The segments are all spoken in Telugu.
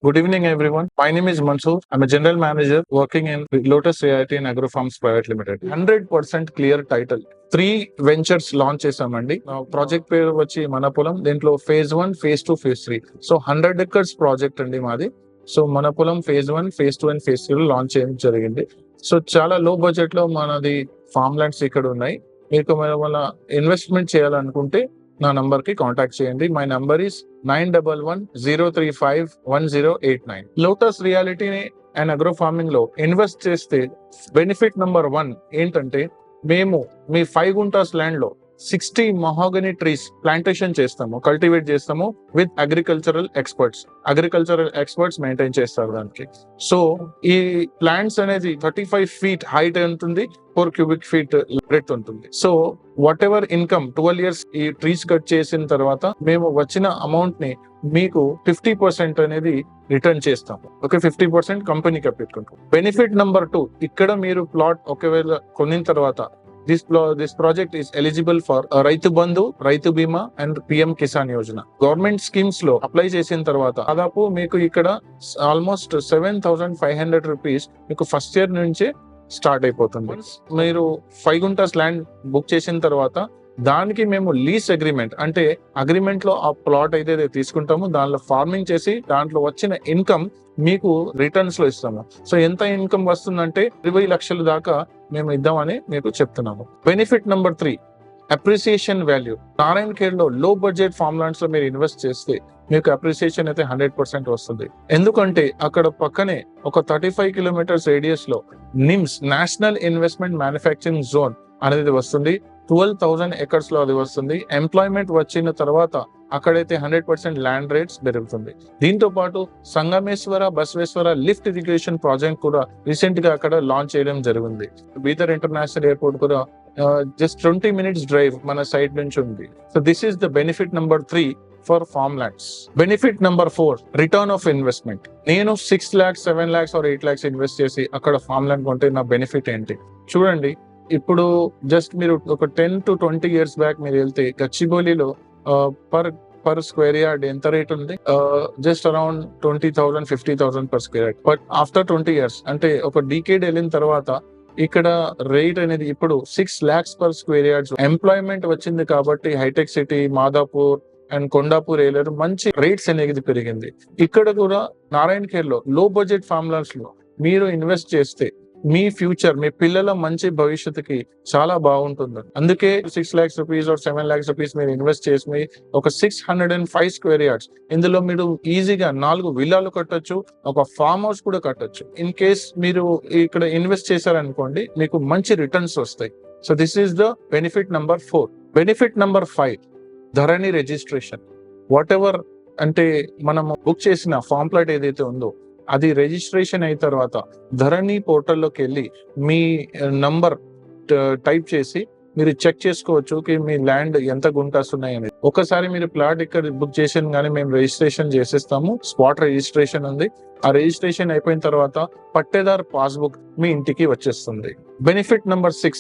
Good evening, everyone. My name is Mansoor. I'm a general manager working in Lotus Realty and Agro Farms Private Limited. 100% clear title. 3 ventures launch చేసామండి. ప్రాజెక్ట్ పేరు వచ్చి మన పొలం. దీంట్లో phase 1, phase 2, phase 3. So 100 acres project అండి మాది. సో మన పొలం phase 1, phase 2 and phase 3 launch చేయడం జరిగింది. సో చాలా లో బడ్జెట్ లో మనది ఫార్మ్ ల్యాండ్స్ ఇక్కడ ఉన్నాయి. మీకు మన ఇన్వెస్ట్మెంట్ చేయాలనుకుంటే నా నంబర్ కి కాంటాక్ట్ చేయండి. My number is 9110351089. Lotus reality and agro farming లో ఇన్వెస్ట్ చేస్తే బెనిఫిట్ నంబర్ 1 ఏంటంటే మేము మీ 5 గుంటాస్ ల్యాండ్ లో 60 మహాగనీ ట్రీస్ ప్లాంటేషన్ చేస్తాము, కల్టివేట్ చేస్తాము విత్ అగ్రికల్చరల్ ఎక్స్పర్ట్స్ మెయింటైన్ చేస్తారు దానికి. సో ఈ ప్లాంట్స్ అనేది 35 feet హైట్ ఉంటుంది, 4 cubic feet బ్రెడ్త్ ఉంటుంది. So what ever income 12 years ఈ ట్రీస్ కట్ చేసిన తర్వాత మేము వచ్చిన అమౌంట్ ని మీకు 50% అనేది రిటర్న్ చేస్తాము. ఓకే, 50% కంపెనీకి పెట్టుకుంటాం. బెనిఫిట్ నంబర్ 2, ఇక్కడ మీరు ప్లాట్ ఒకవేళ కొనిన తర్వాత this project is eligible for Rythu Bandhu, రైతు బీమా and PM Kisan Yojana. Government schemes లో అప్లై చేసిన తర్వాత దాదాపు మీకు ఇక్కడ ఆల్మోస్ట్ 7,500 రూపీస్ మీకు ఫస్ట్ ఇయర్ నుంచే స్టార్ట్ అయిపోతుంది. మీరు 5 గుంటాస్ ల్యాండ్ బుక్ చేసిన తర్వాత దానికి మేము లీజ్ అగ్రిమెంట్ అంటే అగ్రిమెంట్ లో ఆ ప్లాట్ అయితే తీసుకుంటాము, దానిలో ఫార్మింగ్ చేసి దాంట్లో వచ్చిన ఇన్కమ్ మీకు రిటర్న్స్ లో ఇస్తాము. సో ఎంత ఇన్కమ్ వస్తుందంటే 20 లక్షల దాకా మేము ఇద్దామని మీకు చెప్తున్నాము. Benefit number 3, appreciation value. Narayana Khed లో లో బడ్జెట్ ఫార్మ్ ల్యాండ్స్ లో మీరు ఇన్వెస్ట్ చేస్తే మీకు అప్రిసియేషన్ అయితే 100% వస్తుంది. ఎందుకంటే అక్కడ పక్కనే ఒక 35 kilometers రేడియస్ లో NIMS national investment manufacturing zone అనేది వస్తుంది. 12,000 acres లో అది వస్తుంది. ఎంప్లాయ్మెంట్ వచ్చిన తర్వాత అక్కడైతే 100% ల్యాండ్ రేట్స్ పెరుగుతుంది. దీంతో పాటు Sangameshwara Basaveshwara lift irrigation project కూడా రీసెంట్ గా అక్కడ లాంచ్ చేయడం జరిగింది. బీదర్ ఇంటర్నేషనల్ ఎయిర్పోర్ట్ కూడా జస్ట్ 20 minutes డ్రైవ్ మన సైడ్ నుంచి ఉంది. So this is the benefit number 3 for farm lands. Benefit number 4, return of investment. నేను 6 lakhs, 7 lakhs or 8 lakhs invest చేసి అక్కడ ఫార్మ్ ల్యాండ్ కొంటే నా బెనిఫిట్ ఏంటి చూడండి. ఇప్పుడు జస్ట్ మీరు ఒక 10 to 20 years బ్యాక్ మీరు వెళ్తే గచ్చిబౌలిలో పర్ స్క్వేర్ యార్డ్ ఎంత రేట్ ఉంది? Just around 20,000, 50,000 per square yard. But after 20 years అంటే ఒక డీకేడ్ వెళ్ళిన తర్వాత ఇక్కడ రేట్ అనేది ఇప్పుడు 6 lakhs per square yard. Employment వచ్చింది కాబట్టి హైటెక్ సిటీ, మాదాపూర్ అండ్ కొండాపూర్ ఏరియాలో మంచి రేట్స్ అనేది పెరిగింది. ఇక్కడ కూడా నారాయణ ఖేడ్ లో లో బడ్జెట్ ఫార్మ్ ల్యాండ్స్ లో మీరు ఇన్వెస్ట్ చేస్తే మీ ఫ్యూచర్, మీ పిల్లల మంచి భవిష్యత్తుకి చాలా బాగుంటుంది. అందుకే 6 lakhs rupees or 7 lakhs rupees మీరు ఇన్వెస్ట్ చేసి ఒక 605 square yards ఇందులో మీరు ఈజీగా 4 విల్లాలు కట్టొచ్చు, ఒక ఫార్మ్ హౌస్ కూడా కట్టొచ్చు. ఇన్ కేస్ మీరు ఇక్కడ ఇన్వెస్ట్ చేశారనుకోండి మీకు మంచి రిటర్న్స్ వస్తాయి. So this is the benefit number 4. Benefit number 5, Dharani registration. What ever అంటే మనం బుక్ చేసిన ఫార్మ్ ప్లాట్ ఏదైతే ఉందో అది రిజిస్ట్రేషన్ అయిన తర్వాత ధరణి పోర్టల్లోకి వెళ్ళి మీ నంబర్ టైప్ చేసి మీరు చెక్ చేసుకోవచ్చు మీ ల్యాండ్ ఎంత గుంటాస్ ఉన్నాయని. ఒకసారి మీరు ప్లాట్ ఇక్కడ బుక్ చేసిన కానీ మేము రిజిస్ట్రేషన్ చేసేస్తాము. స్పాట్ రిజిస్ట్రేషన్ ఉంది. ఆ రిజిస్ట్రేషన్ అయిపోయిన తర్వాత పట్టేదార్ పాస్బుక్ మీ ఇంటికి వచ్చేస్తుంది. బెనిఫిట్ నంబర్ 6,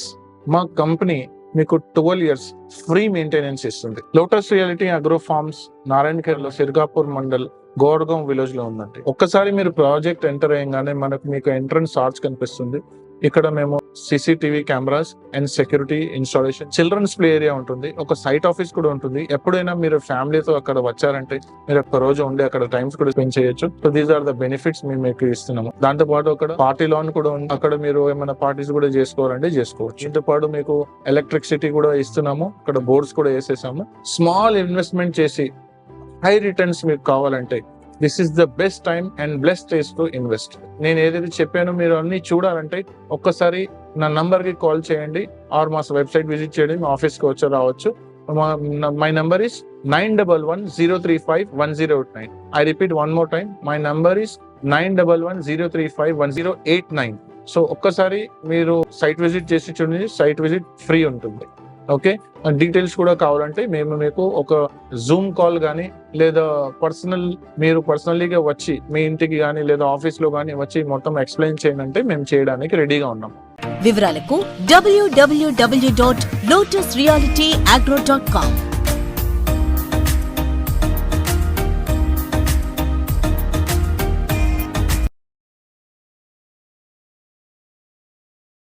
మా కంపెనీ మీకు 12 years ఫ్రీ మెయింటెనెన్స్ ఇస్తుంది. Lotus Reality Agro Farms Narayankhed లో సిర్గాపూర్ మండల్ గోర్గాం విలేజ్ లో ఉందండి. ఒక్కసారి మీరు ప్రాజెక్ట్ ఎంటర్ అయ్యగానే మీకు ఎంట్రన్స్ ఆర్చ్ కనిపిస్తుంది. ఇక్కడ మేము CCTV cameras and security installation, children's play area ఉంటుంది, ఒక సైట్ ఆఫీస్ కూడా ఉంటుంది. ఎప్పుడైనా మీరు ఫ్యామిలీతో అక్కడ వచ్చారంటే మీరు ఒక్క రోజు ఉండి అక్కడ టైమ్స్ కూడా స్పెండ్ చేయొచ్చు. So these are the benefits మేము మీకు ఇస్తున్నాము. దాంతో పాటు అక్కడ పార్టీ లాన్ కూడా ఉంది. అక్కడ మీరు ఏమైనా పార్టీస్ కూడా చేసుకోవాలంటే చేసుకోవచ్చు. దీంతో పాటు మీకు ఎలక్ట్రిసిటీ కూడా ఇస్తున్నాము. అక్కడ బోర్డ్స్ కూడా వేసేసాము. స్మాల్ ఇన్వెస్ట్మెంట్ చేసి హై రిటర్న్స్ మీకు కావాలంటే this is the best time and best place to invest. నేను ఏదైతే చెప్పానో మీరు అన్ని చూడాలంటే ఒక్కసారి నా నంబర్ కి కాల్ చేయండి ఆర్ మా వెబ్సైట్ విజిట్ చేయండి. మా ఆఫీస్ కి రావచ్చు. My number is 9110351089. I repeat one more time, my number is 9110351089. So ఒక్కసారి మీరు సైట్ విజిట్ చేసి చూడండి. సైట్ విజిట్ ఫ్రీ ఉంటుంది. ఓకే, డీటెయిల్స్ కూడా కావాలంటే మేము మీకు ఒక జూమ్ కాల్ కానీ లేదా మీరు పర్సనల్లీగా వచ్చి మీ ఇంటికి కానీ లేదా ఆఫీస్ లో కానీ వచ్చి మొత్తం ఎక్స్ప్లెయిన్ చేయాలంటే మేము చేయడానికి రెడీగా ఉన్నాం. వివరాలకు www.lotusrealityagro.com